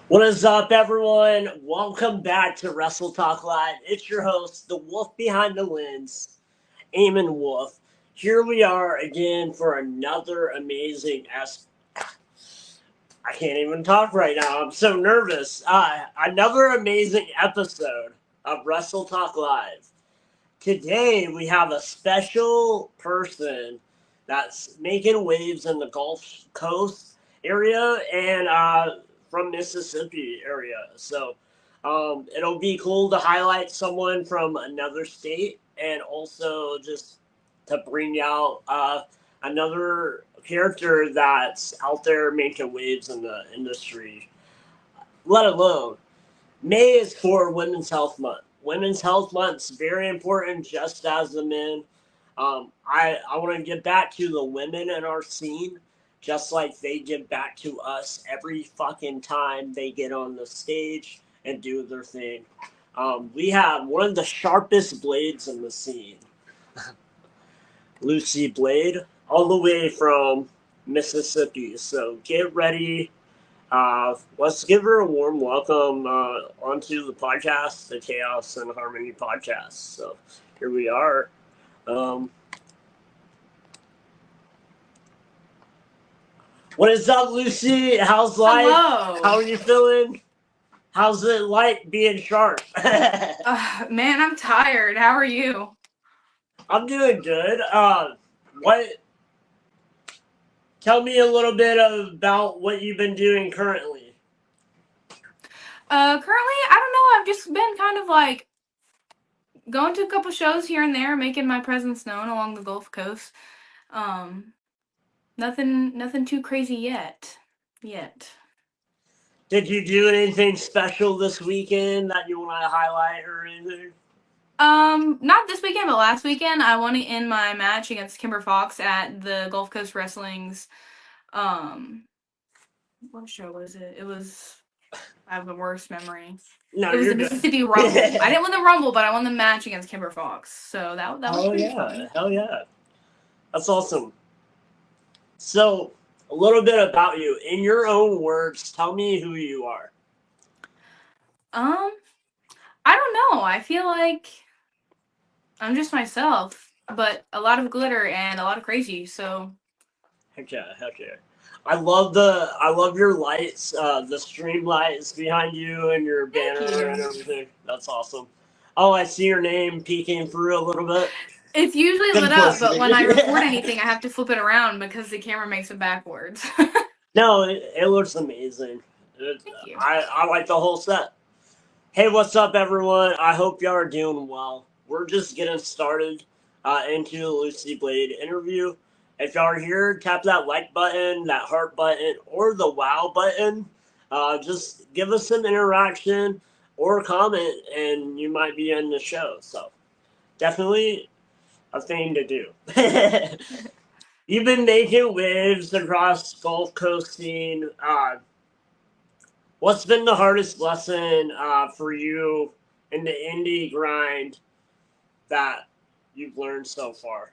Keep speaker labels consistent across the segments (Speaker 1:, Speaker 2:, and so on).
Speaker 1: What is up, everyone? Welcome back to Wrestle Talk Live. It's your host, the wolf behind the lens, Eamon Wolf. Here we are again for another amazing I can't even talk right now. I'm so nervous. Another amazing episode of Wrestle Talk Live. Today we have a special person that's making waves in the Gulf Coast area and from Mississippi area. So it'll be cool to highlight someone from another state and also just to bring out another character that's out there making waves in the industry. Let alone May is for Women's Health Month. Women's Health Month is very important, just as the men. I want to give back to the women in our scene, just like they give back to us every fucking time they get on the stage and do their thing. We have one of the sharpest blades in the scene, Lucy Blade, all the way from Mississippi. So get ready. Let's give her a warm welcome onto the podcast, the Chaos and Harmony podcast. So here we are. Um, what is up, Lucy? How's life?
Speaker 2: Hello.
Speaker 1: How are you feeling? How's it like being sharp?
Speaker 2: Man, I'm tired. How are you?
Speaker 1: I'm doing good. What? Tell me a little bit about what you've been doing currently.
Speaker 2: Currently, I don't know. I've just been kind of like going to a couple shows here and there, making my presence known along the Gulf Coast. Um, nothing too crazy yet. Yet.
Speaker 1: Did you do anything special this weekend that you want to highlight or anything?
Speaker 2: Not this weekend, but last weekend, I won in my match against Kimber Fox at the Gulf Coast Wrestling's, um, what show was it? It was, I have the worst memory.
Speaker 1: No,
Speaker 2: It was
Speaker 1: you're
Speaker 2: the
Speaker 1: good.
Speaker 2: Mississippi Rumble. I didn't win the Rumble, but I won the match against Kimber Fox. So that was
Speaker 1: Oh
Speaker 2: pretty
Speaker 1: yeah,
Speaker 2: fun.
Speaker 1: hell yeah. That's awesome. So, a little bit about you. In your own words, tell me who you are.
Speaker 2: Um, I don't know. I feel like I'm just myself, but a lot of glitter and a lot of crazy. So
Speaker 1: Heck yeah, heck yeah. I love your lights, the stream lights behind you and your
Speaker 2: thank
Speaker 1: banner and
Speaker 2: you.
Speaker 1: everything. That's awesome. Oh, I see your name peeking through a little bit.
Speaker 2: It's usually lit
Speaker 1: Good
Speaker 2: up, but when I
Speaker 1: publicity.
Speaker 2: record anything, I have to flip it around because the camera makes it backwards.
Speaker 1: No, it looks amazing. It,
Speaker 2: Thank you.
Speaker 1: I like the whole set. Hey, what's up, everyone? I hope y'all are doing well. We're just getting started into the Lucy Blade interview. If y'all are here, tap that like button, that heart button, or the wow button. Just give us some interaction or comment, and you might be in the show. So, definitely a thing to do. You've been making waves across Gulf Coast scene. What's been the hardest lesson for you in the indie grind that you've learned so far?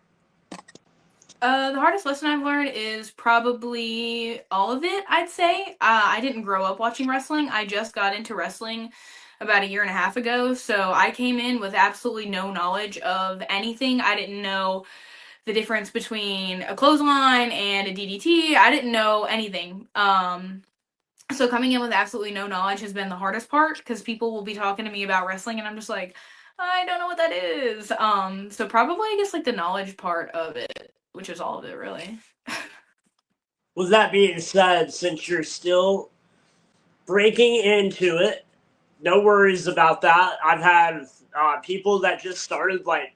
Speaker 2: The hardest lesson I've learned is probably all of it, I'd say. I didn't grow up watching wrestling. I just got into wrestling about a year and a half ago. So I came in with absolutely no knowledge of anything. I didn't know the difference between a clothesline and a DDT. I didn't know anything. So coming in with absolutely no knowledge has been the hardest part because people will be talking to me about wrestling and I'm just like, I don't know what that is. So probably I guess like the knowledge part of it, which is all of it really.
Speaker 1: With that being said, since you're still breaking into it, no worries about that. I've had people that just started like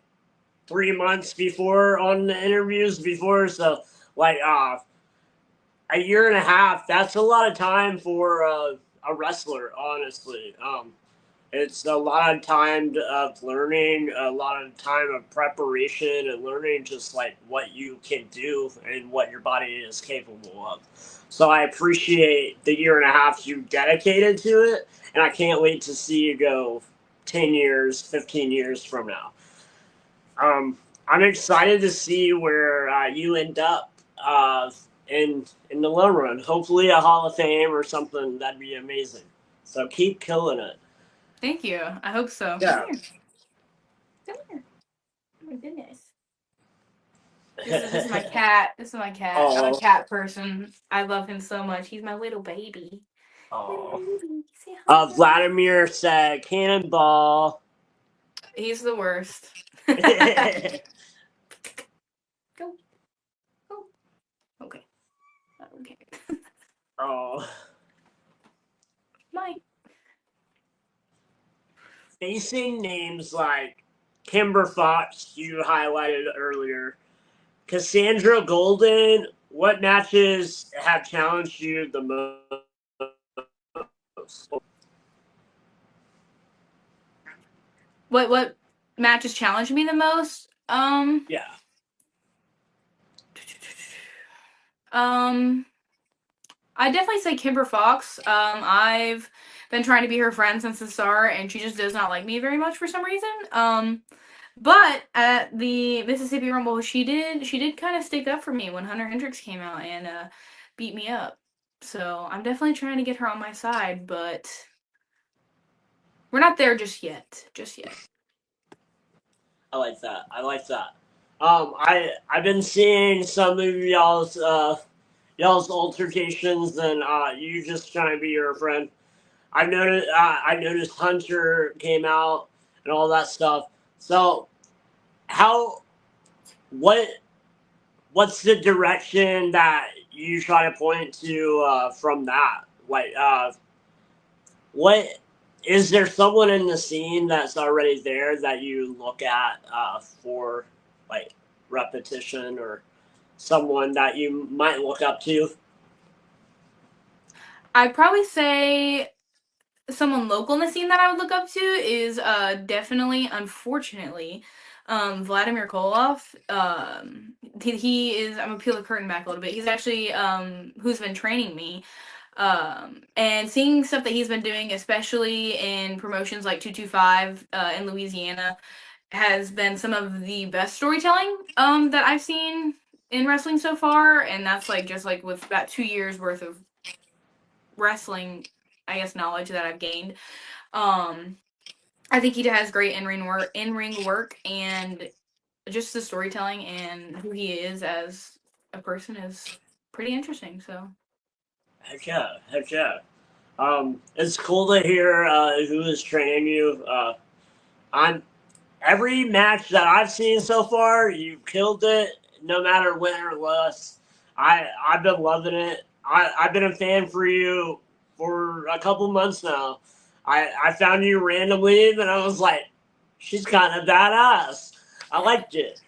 Speaker 1: 3 months before on the interviews before, so like a year and a half. That's a lot of time for a wrestler, honestly. It's a lot of time of learning, a lot of time of preparation, and learning just like what you can do and what your body is capable of. So I appreciate the year and a half you dedicated to it, and I can't wait to see you go 10 years, 15 years from now. Um, I'm excited to see where you end up in the long run. Hopefully, a Hall of Fame or something. That'd be amazing. So keep killing it.
Speaker 2: Thank you. I hope so. Come
Speaker 1: Yeah.
Speaker 2: here. Come here. Oh my goodness. This is my cat. This is my cat. I'm a
Speaker 1: Oh.
Speaker 2: cat person. I love him so much. He's my little baby. Little
Speaker 1: Oh.
Speaker 2: baby. Say hi.
Speaker 1: Vladimir said cannonball.
Speaker 2: He's the worst. Go. Go. Okay. Okay.
Speaker 1: Oh.
Speaker 2: My.
Speaker 1: Facing names like Kimber Fox, you highlighted earlier, Cassandra Golden, what matches have challenged you the most?
Speaker 2: What matches challenged me the most?
Speaker 1: Yeah.
Speaker 2: Um I definitely say Kimber Fox. I've been trying to be her friend since the start, and she just does not like me very much for some reason. But at the Mississippi Rumble, she did kind of stick up for me when Hunter Hendricks came out and beat me up. So I'm definitely trying to get her on my side, but we're not there just yet. Just yet.
Speaker 1: I like that. I like that. I've been seeing some of y'all's altercations, and you just trying to be your friend. I noticed Hunter came out and all that stuff. So how what what's the direction that you try to point to from that? Like what is there someone in the scene that's already there that you look at for like repetition or someone that you might look up to?
Speaker 2: I'd probably say someone local in the scene that I would look up to is definitely, unfortunately, Vladimir Koloff. He is. I'm gonna peel the curtain back a little bit. He's actually who's been training me. And seeing stuff that he's been doing, especially in promotions like 225 in Louisiana, has been some of the best storytelling that I've seen in wrestling so far. And that's like just like with about 2 years worth of wrestling, I guess, knowledge that I've gained. Um, I think he has great in ring work, and just the storytelling and who he is as a person is pretty interesting. So
Speaker 1: Heck yeah, heck yeah. It's cool to hear who is training you. I'm every match that I've seen so far, you killed it. No matter win or loss, I've been loving it. I've been a fan for you for a couple months now. I found you randomly, and I was like, she's kind of badass. I liked it.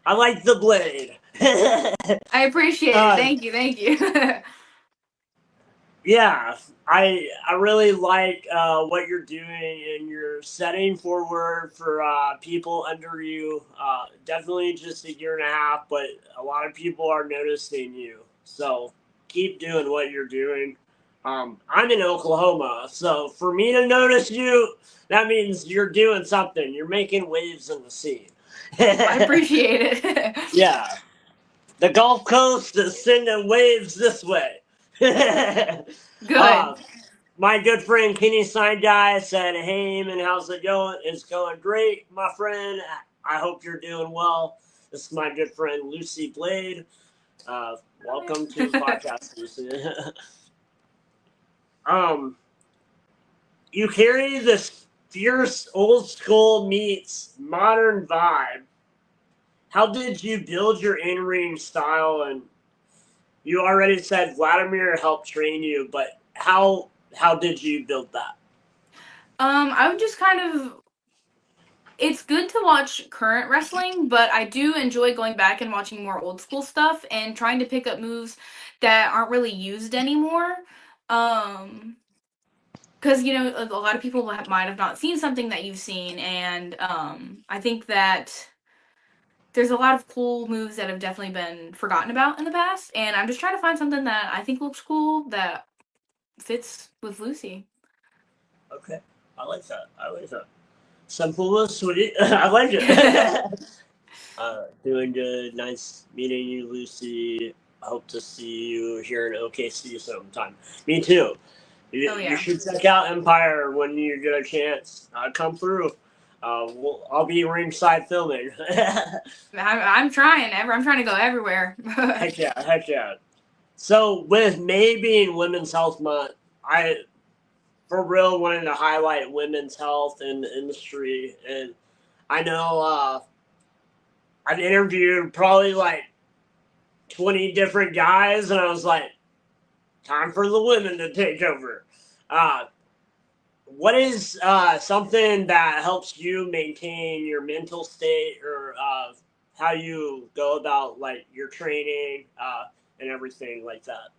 Speaker 1: I liked the blade.
Speaker 2: I appreciate it.
Speaker 1: uh,
Speaker 2: Thank you. Thank you.
Speaker 1: yeah, I really like what you're doing and you're setting forward for people under you. Definitely just a year and a half, but a lot of people are noticing you. So keep doing what you're doing. I'm in Oklahoma, so for me to notice you, that means you're doing something. You're making waves in the scene.
Speaker 2: I appreciate it.
Speaker 1: Yeah, the Gulf Coast is sending waves this way.
Speaker 2: Good.
Speaker 1: uh, my good friend Kenny Sinai said, "Hey, man, how's it going? It's going great, my friend. I hope you're doing well." This is my good friend Lucy Blade. Welcome to the podcast, Lucy. um, you carry this fierce old school meets modern vibe. How did you build your in-ring style? And you already said Vladimir helped train you, but how did you build that?
Speaker 2: I would just kind of. It's good to watch current wrestling, but I do enjoy going back and watching more old school stuff and trying to pick up moves that aren't really used anymore. Um, because a lot of people might have not seen something that you've seen, and I think that there's a lot of cool moves that have definitely been forgotten about in the past, and I'm just trying to find something that I think looks cool that fits with Lucy.
Speaker 1: Okay, I like that. I like that. Simple but sweet. I like it. Doing good. Nice meeting you, Lucy. I hope to see you here in OKC sometime. Me too.
Speaker 2: Oh
Speaker 1: You
Speaker 2: yeah.
Speaker 1: should check out Empire when you get a chance. Come through. I'll be ringside filming.
Speaker 2: I'm trying. I'm trying to go everywhere.
Speaker 1: Heck yeah, heck yeah. So with May being Women's Health Month, I for real wanted to highlight women's health in the industry, and I know I've interviewed probably like 20 different guys, and I was like, time for the women to take over. Uh, what is something that helps you maintain your mental state, or how you go about like your training and everything like that?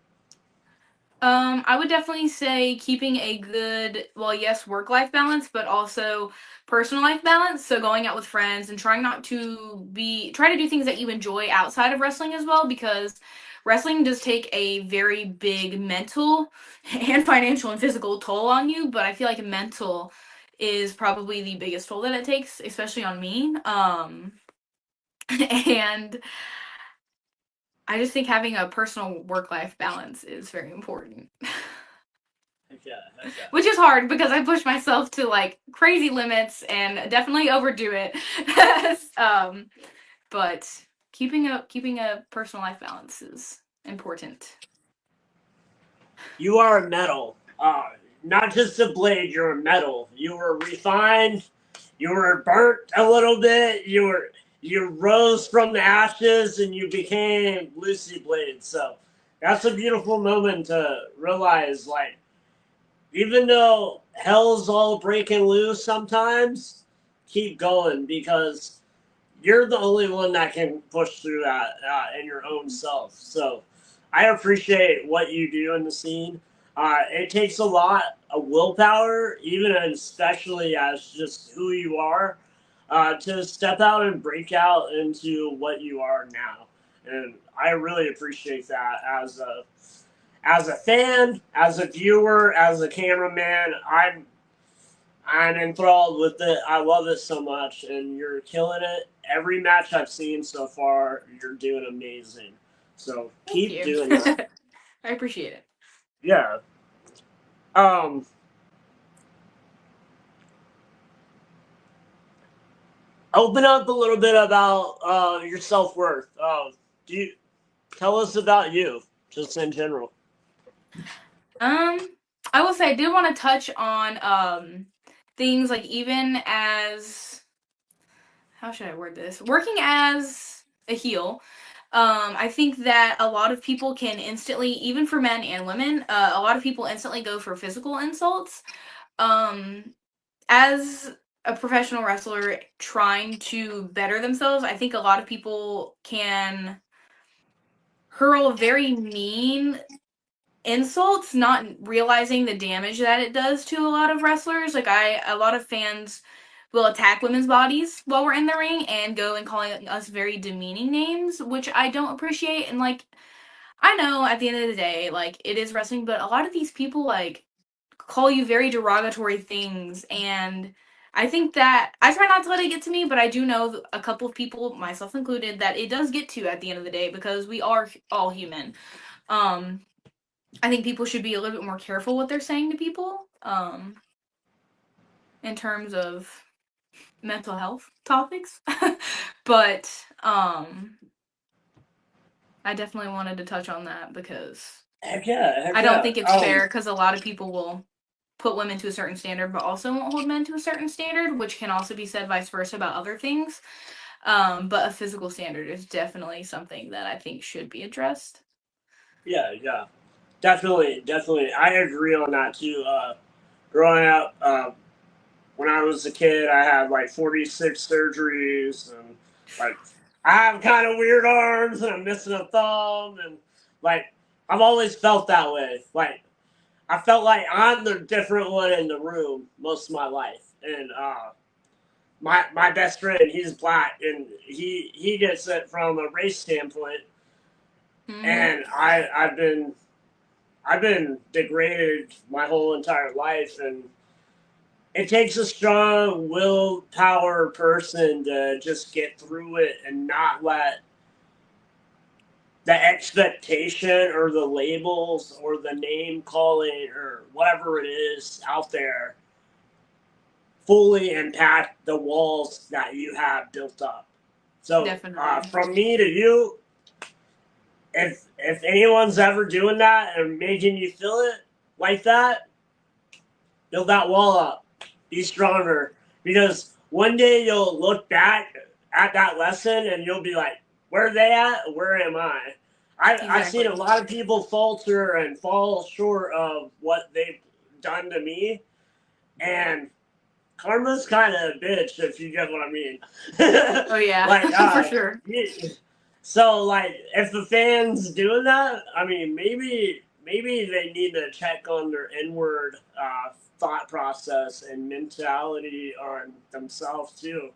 Speaker 2: I would definitely say keeping a good, well, yes, work-life balance, but also personal life balance. So going out with friends and trying not to try to do things that you enjoy outside of wrestling as well, because wrestling does take a very big mental and financial and physical toll on you. But I feel like mental is probably the biggest toll that it takes, especially on me. And I just think having a personal work-life balance is very important.
Speaker 1: Heck yeah, heck yeah.
Speaker 2: Which is hard because I push myself to like crazy limits and definitely overdo it. um, but keeping a personal life balance is important.
Speaker 1: You are a metal. Not just a blade, you're a metal. You were refined, you were burnt a little bit, you rose from the ashes and you became Lucy Blade. So that's a beautiful moment to realize like even though hell's all breaking loose sometimes, keep going because you're the only one that can push through that in your own self. So I appreciate what you do in the scene. It takes a lot of willpower, even and especially as just who you are, to step out and break out into what you are now. And I really appreciate that as a fan, as a viewer, as a cameraman. I'm enthralled with it. I love it so much, and you're killing it. Every match I've seen so far, you're doing amazing. So
Speaker 2: Thank
Speaker 1: keep
Speaker 2: you.
Speaker 1: doing that.
Speaker 2: I appreciate it.
Speaker 1: Yeah. Um. Open up a little bit about your self worth. Do you tell us about you, just in general?
Speaker 2: Um, I will say I did want to touch on things like even as how should I word this? Working as a heel, I think that a lot of people can instantly, even for men and women, a lot of people instantly go for physical insults. Um, as a professional wrestler trying to better themselves, I think a lot of people can hurl very mean insults, not realizing the damage that it does to a lot of wrestlers. Like a lot of fans will attack women's bodies while we're in the ring and go and calling us very demeaning names, which I don't appreciate. And like, I know at the end of the day, like it is wrestling, but a lot of these people like call you very derogatory things. And I think that I try not to let it get to me, but I do know a couple of people, myself included, that it does get to at the end of the day because we are all human. Um, I think people should be a little bit more careful what they're saying to people, in terms of mental health topics. But I definitely wanted to touch on that because
Speaker 1: Heck yeah, heck
Speaker 2: I don't
Speaker 1: yeah.
Speaker 2: think it's fair because a lot of people will put women to a certain standard but also won't hold men to a certain standard, which can also be said vice versa about other things. But a physical standard is definitely something that I think should be addressed.
Speaker 1: Yeah, yeah. Definitely, definitely. I agree on that too. Growing up, when I was a kid, I had like 46 surgeries, and like I have kind of weird arms, and I'm missing a thumb, and like I've always felt that way. Like I felt like I'm the different one in the room most of my life, and my best friend, he's black, and he gets it from a race standpoint,
Speaker 2: Mm-hmm.
Speaker 1: and I've been degraded my whole entire life, and it takes a strong willpower person to just get through it and not let the expectation or the labels or the name calling or whatever it is out there fully impact the walls that you have built up. So,
Speaker 2: Definitely.
Speaker 1: from me to you, if anyone's ever doing that and making you feel it like that, build that wall up. Be stronger. Because one day you'll look back at that lesson and you'll be like, where are they at? Where am I? I've seen a
Speaker 2: Exactly.
Speaker 1: lot of people falter and fall short of what they've done to me. And karma's kind of a bitch, if you get what I mean.
Speaker 2: Oh yeah,
Speaker 1: like,
Speaker 2: for sure.
Speaker 1: so like, if the fans doing that, I mean, maybe they need to check on their inward thought process and mentality on themselves too.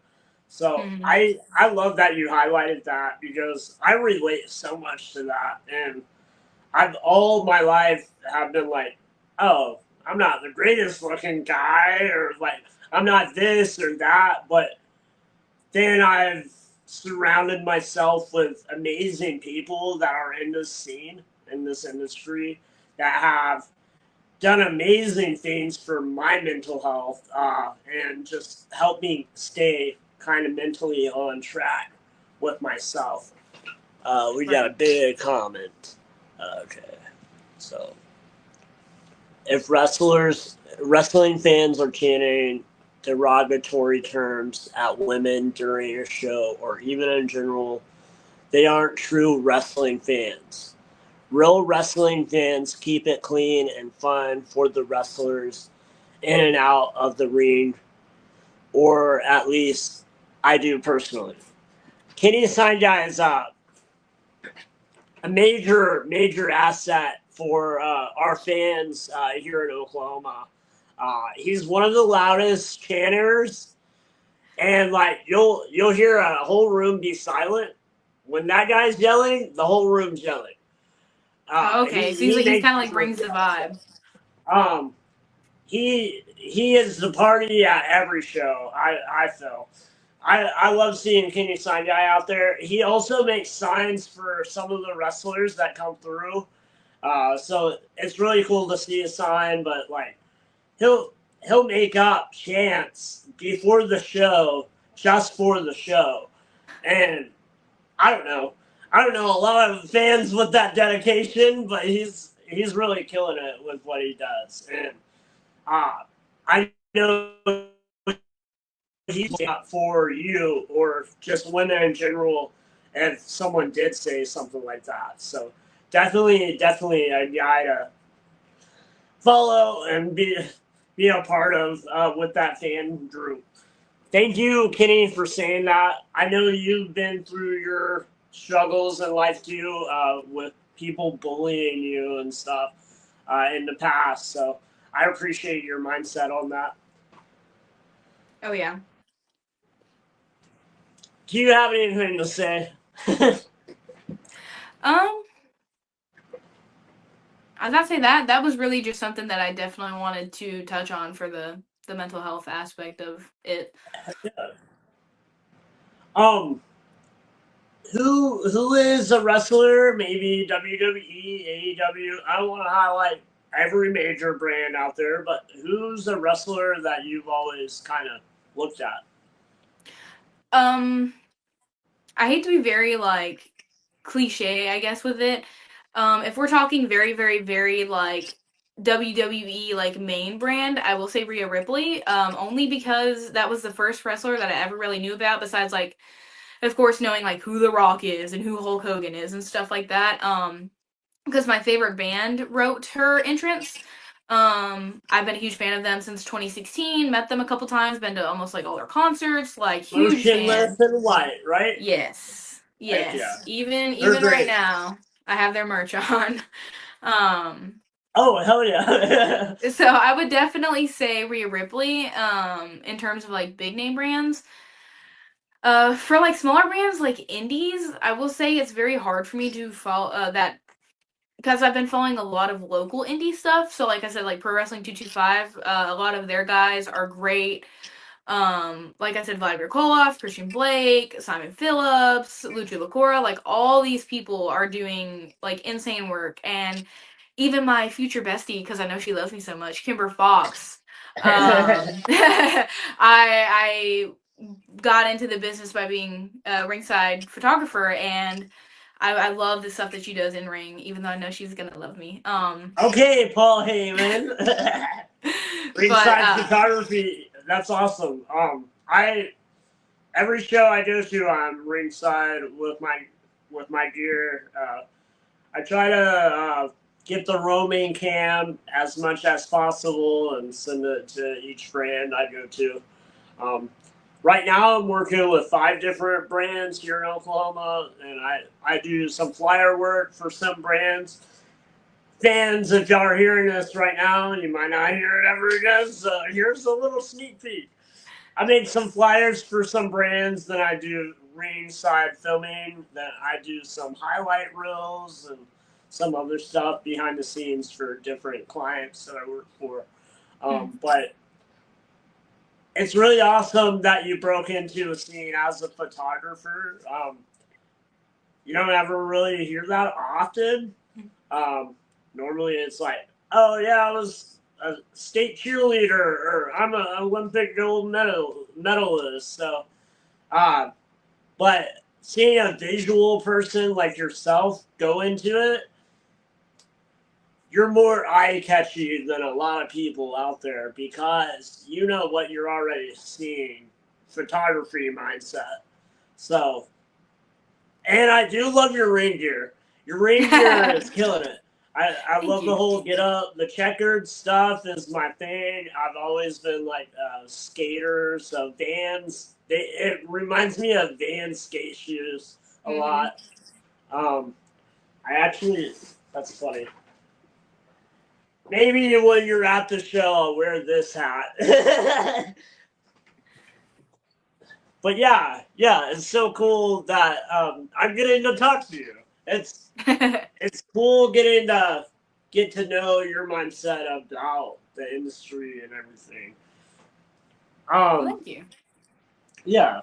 Speaker 1: So
Speaker 2: Hmm.
Speaker 1: I love that you highlighted that because I relate so much to that, and I've all my life have been like, oh, I'm not the greatest looking guy, or like I'm not this or that, but then I've surrounded myself with amazing people that are in this scene, in this industry, that have done amazing things for my mental health and just helped me stay kind of mentally on track with myself. We got a
Speaker 2: Right.
Speaker 1: big comment. Okay, so if wrestling fans are chanting derogatory terms at women during a show or even in general, they aren't true wrestling fans. Real wrestling fans keep it clean and fun for the wrestlers in and out of the ring, or at least I do personally. Kenny Sanjay is a major asset for our fans here in Oklahoma. He's one of the loudest chanters, and like you'll hear a whole room be silent when that guy's yelling. The whole room's yelling.
Speaker 2: Oh, okay. So
Speaker 1: He
Speaker 2: he's
Speaker 1: makes
Speaker 2: kind of like
Speaker 1: sure.
Speaker 2: brings the vibe.
Speaker 1: Um, he is the party at every show. I feel. I love seeing Kenny Sign Guy out there. He also makes signs for some of the wrestlers that come through. So it's really cool to see a sign, but like he'll he'll make up chants before the show just for the show. And I don't know. I don't know a lot of fans with that dedication, but he's really killing it with what he does. And I know he's not for you or just women in general if someone did say something like that. So definitely a guy to follow and be a part of with that fan group. Thank you, Kenny, for saying that. I know you've been through your struggles in life too, with people bullying you and stuff in the past. So I appreciate your mindset on that.
Speaker 2: Oh yeah.
Speaker 1: Do you have anything to say?
Speaker 2: Um, I was about to say that was really just something that I definitely wanted to touch on for the mental health aspect of it.
Speaker 1: um, who is a wrestler? Maybe WWE, AEW. I don't want to highlight every major brand out there, but who's a wrestler that you've always kind of looked at?
Speaker 2: Um, I hate to be very like cliche, I guess, with it. If we're talking very, very, very like WWE like main brand, I will say Rhea Ripley. Only because that was the first wrestler that I ever really knew about, besides like, of course, knowing like who The Rock is and who Hulk Hogan is and stuff like that. Because my favorite band wrote her entrance. I've been a huge fan of them since 2016. Met them a couple times. Been to almost like all their concerts. Like huge
Speaker 1: Motionless
Speaker 2: fan.
Speaker 1: and white, right?
Speaker 2: Yes.
Speaker 1: Heck yeah.
Speaker 2: Yes. Even
Speaker 1: They're
Speaker 2: even right
Speaker 1: great.
Speaker 2: now, I have their merch on. Um
Speaker 1: Oh, hell yeah.
Speaker 2: so I would definitely say Rhea Ripley in terms of like big name brands. For like smaller brands like indies, I will say it's very hard for me to follow that because I've been following a lot of local indie stuff. So like I said like Pro Wrestling 225, a lot of their guys are great. Like I said, Vladimir Koloff, Christian Blake, Simon Phillips, Lucha Lacora, like all these people are doing like insane work. And even my future bestie, because I know she loves me so much, Kimber Fox. I got into the business by being a ringside photographer, and I love the stuff that she does in ring, even though I know she's gonna love me.
Speaker 1: Okay, Paul Heyman.
Speaker 2: but
Speaker 1: Ringside photography. That's awesome. I every show I go to, I'm ringside with my gear. I try to get the roaming cam as much as possible and send it to each brand I go to. Um, right now, I'm working with 5 different brands here in Oklahoma, and I do some flyer work for some brands. Fans, if y'all are hearing this right now, and you might not hear it ever again, so here's a little sneak peek. I made some flyers for some brands. Then I do ringside filming. Then I do some highlight reels and some other stuff behind the scenes for different clients that I work for. But it's really awesome that you broke into a scene as a photographer. You don't ever really hear that often. Normally, it's like, oh yeah, I was a state cheerleader, or I'm an Olympic gold medalist. So, uh, but seeing a visual person like yourself go into it, you're more eye catchy than a lot of people out there because you know what you're already seeing, photography mindset. So, and I do love your ring gear. Your ring gear is killing it. I
Speaker 2: Thank
Speaker 1: love the
Speaker 2: you.
Speaker 1: whole get up. The checkered stuff is my thing. I've always been like a skater, so Vans. It reminds me of Vans skate shoes a
Speaker 2: Mm-hmm.
Speaker 1: lot. Um, I actually, that's funny. Maybe when you're at the show, I'll wear this hat. But yeah, it's so cool that I'm getting to talk to you. It's cool getting to get to know your mindset about the industry and everything.
Speaker 2: Well,
Speaker 1: Um,
Speaker 2: thank you.
Speaker 1: yeah.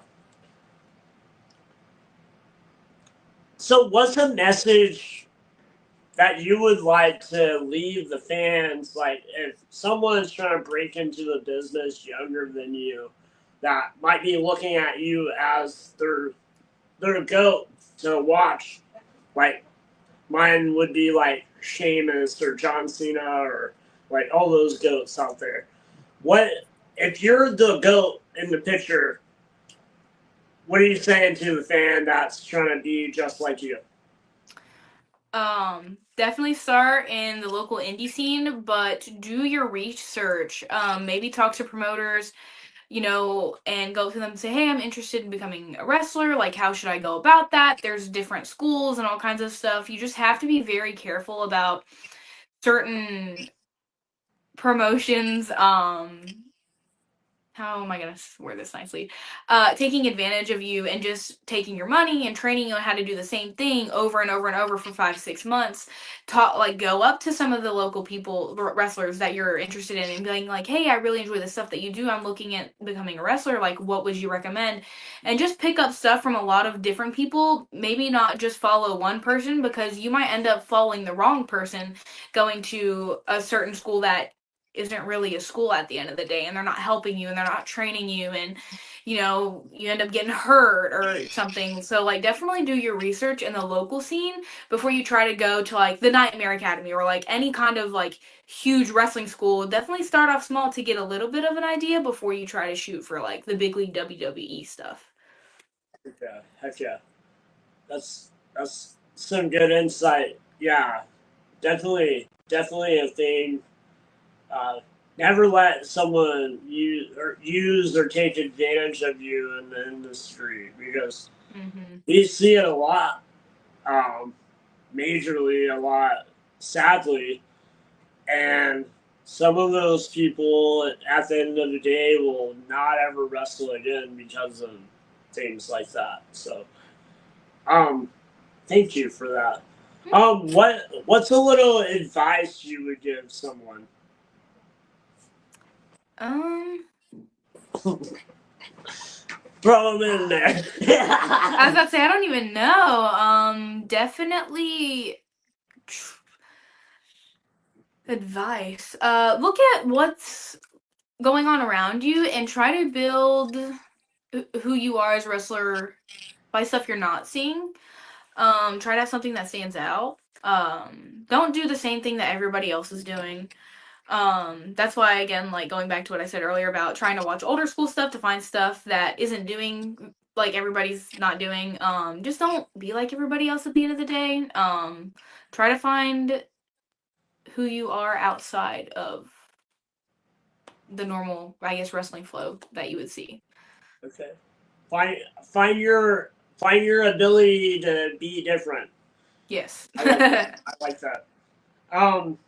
Speaker 1: So, what's a message that you would like to leave the fans? Like, if someone's trying to break into the business younger than you, that might be looking at you as their goat to watch. Like, mine would be like Sheamus or John Cena or like all those goats out there. What if you're the goat in the picture? What are you saying to the fan that's trying to be just like you?
Speaker 2: Definitely start in the local indie scene, but do your research. Maybe talk to promoters, and go to them and say, hey, I'm interested in becoming a wrestler. Like, how should I go about that? There's different schools and all kinds of stuff. You just have to be very careful about certain promotions. How am I gonna word this nicely? Taking advantage of you and just taking your money and training you on how to do the same thing over and over and over for 5 6 months. Go up to some of the local people, wrestlers that you're interested in, and being like, "Hey, I really enjoy the stuff that you do. I'm looking at becoming a wrestler. Like, what would you recommend?" And just pick up stuff from a lot of different people. Maybe not just follow one person because you might end up following the wrong person, going to a certain school that isn't really a school at the end of the day, and they're not helping you and they're not training you, and you end up getting hurt or something. So like definitely do your research in the local scene before you try to go to like the Nightmare Academy or like any kind of like huge wrestling school. Definitely start off small to get a little bit of an idea before you try to shoot for like the big league WWE stuff.
Speaker 1: Yeah, heck yeah. That's some good insight. Yeah, definitely a thing. Uh, Never let someone use or take advantage of you in the industry because
Speaker 2: Mm-hmm.
Speaker 1: we see it a lot, um, majorly a lot, sadly, and some of those people at the end of the day will not ever wrestle again because of things like that. So, um, thank you for that. What's a little advice you would give someone?
Speaker 2: um
Speaker 1: throw them in there.
Speaker 2: I was about to say, I don't even know. Definitely advice. Look at what's going on around you and try to build who you are as a wrestler by stuff you're not seeing. Try to have something that stands out. Don't do the same thing that everybody else is doing. That's why, again, like going back to what I said earlier about trying to watch older school stuff to find stuff that isn't doing like everybody's not doing. Just don't be like everybody else at the end of the day. Try to find who you are outside of the normal, I guess, wrestling flow that you would see.
Speaker 1: Okay. Find your ability to be different.
Speaker 2: Yes.
Speaker 1: I like that. I like that. Um,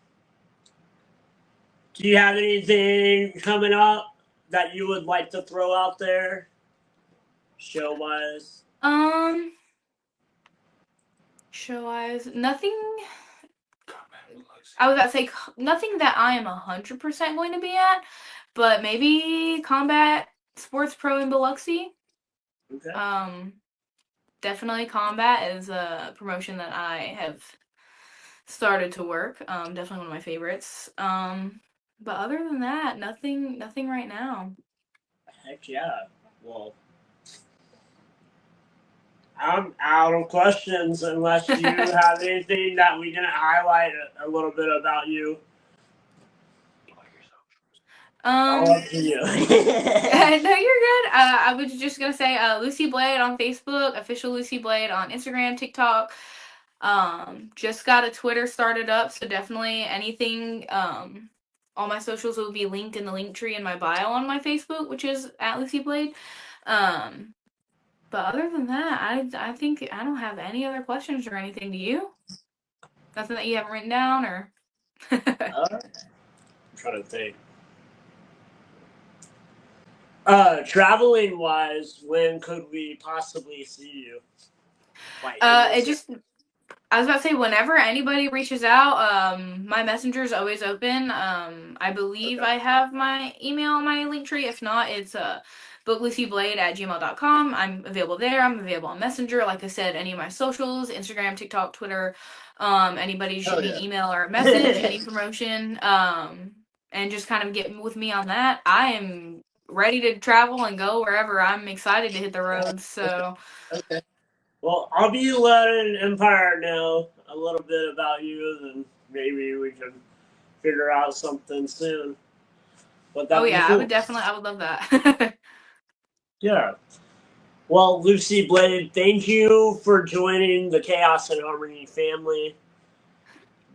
Speaker 1: do you have anything coming up that you would like to throw out there, show wise?
Speaker 2: um, Show wise, nothing. I was about to say nothing that I am 100% going to be at, but maybe Combat Sports Pro in Biloxi.
Speaker 1: Okay.
Speaker 2: Definitely Combat is a promotion that I have started to work. Definitely one of my favorites. But other than that, nothing right now.
Speaker 1: Heck yeah. Well, I'm out of questions unless you have anything that we didn't highlight a little bit about you. All up to you.
Speaker 2: No, you're good. I was just gonna say, Lucy Blade on Facebook, official Lucy Blade on Instagram, TikTok. Just got a Twitter started up, so definitely anything. All my socials will be linked in the link tree in my bio on my Facebook, which is at Lucy Blade. But other than that, I think I don't have any other questions or anything. Do you? Nothing that you haven't written down or?
Speaker 1: I'm trying to think. Traveling wise, when could we possibly see you? Like,
Speaker 2: It just I was about to say, whenever anybody reaches out, my messenger is always open. I believe
Speaker 1: okay.
Speaker 2: I have my email on my link tree. If not, it's booklucyblade@gmail.com. I'm available there. I'm available on Messenger. Like I said, any of my socials, Instagram, TikTok, Twitter. Anybody shoot
Speaker 1: Oh
Speaker 2: me an
Speaker 1: yeah.
Speaker 2: email or a message, any promotion, and just kind of get with me on that. I am ready to travel and go wherever. I'm excited to hit the road. So,
Speaker 1: Okay. Well, I'll be letting Empire know a little bit about you, and maybe we can figure out something soon. Would
Speaker 2: oh
Speaker 1: that be
Speaker 2: yeah,
Speaker 1: cool?
Speaker 2: I would love that.
Speaker 1: Yeah. Well, Lucy Blade, thank you for joining the Chaos and Harmony family.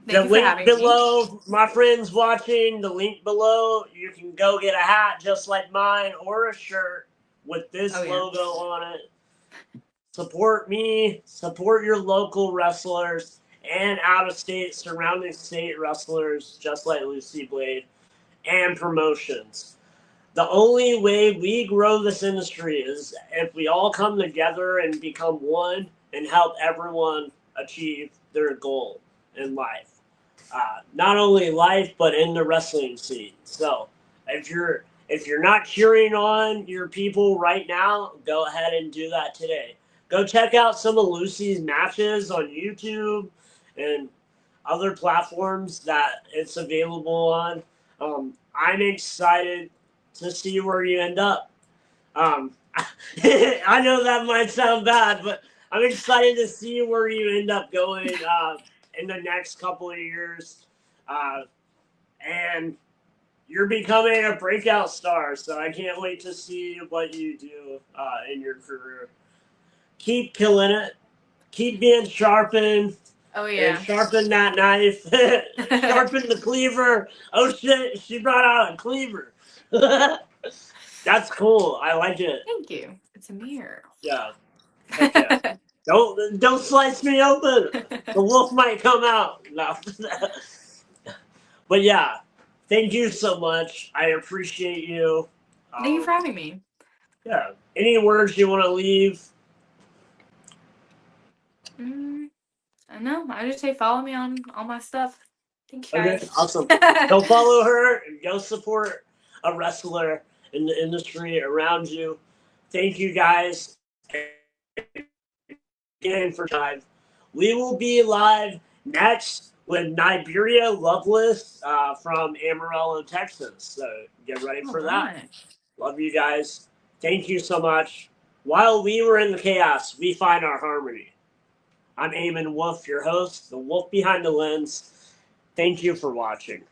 Speaker 2: Thank
Speaker 1: The
Speaker 2: you for
Speaker 1: link
Speaker 2: having me.
Speaker 1: below, my friends watching, the link below, you can go get a hat just like mine or a shirt with
Speaker 2: Oh
Speaker 1: this
Speaker 2: yeah.
Speaker 1: logo on it. Support me, support your local wrestlers and out of state, surrounding state wrestlers just like Lucy Blade and promotions. The only way we grow this industry is if we all come together and become one and help everyone achieve their goal in life. Not only life, but in the wrestling scene. So if you're not cheering on your people right now, go ahead and do that today. Go check out some of Lucy's matches on YouTube and other platforms that it's available on. I'm excited to see where you end up. Um, I know that might sound bad, but I'm excited to see where you end up going in the next couple of years. Uh, and you're becoming a breakout star, so I can't wait to see what you do in your career. Keep killing it. Keep being sharpened.
Speaker 2: Oh
Speaker 1: And
Speaker 2: yeah.
Speaker 1: sharpen that knife. Sharpen the cleaver. Oh shit, she brought out a cleaver. That's cool. I like it.
Speaker 2: Thank you. It's a mirror.
Speaker 1: Yeah. Heck yeah. Don't slice me open. The wolf might come out. No. But yeah, thank you so much. I appreciate you.
Speaker 2: Thank you
Speaker 1: Um,
Speaker 2: for having me.
Speaker 1: yeah. Any words you want to leave?
Speaker 2: I know. I just say follow me on all my stuff. Thanks,
Speaker 1: Okay,
Speaker 2: guys.
Speaker 1: awesome. Go follow her and go support a wrestler in the industry around you. Thank you guys again for live. We will be live next with Niberia Loveless from Amarillo, Texas. So get ready
Speaker 2: All
Speaker 1: for that.
Speaker 2: right.
Speaker 1: Love you guys. Thank you so much. While we were in the chaos, we find our harmony. I'm Eamon Wolf, your host, the wolf behind the lens. Thank you for watching.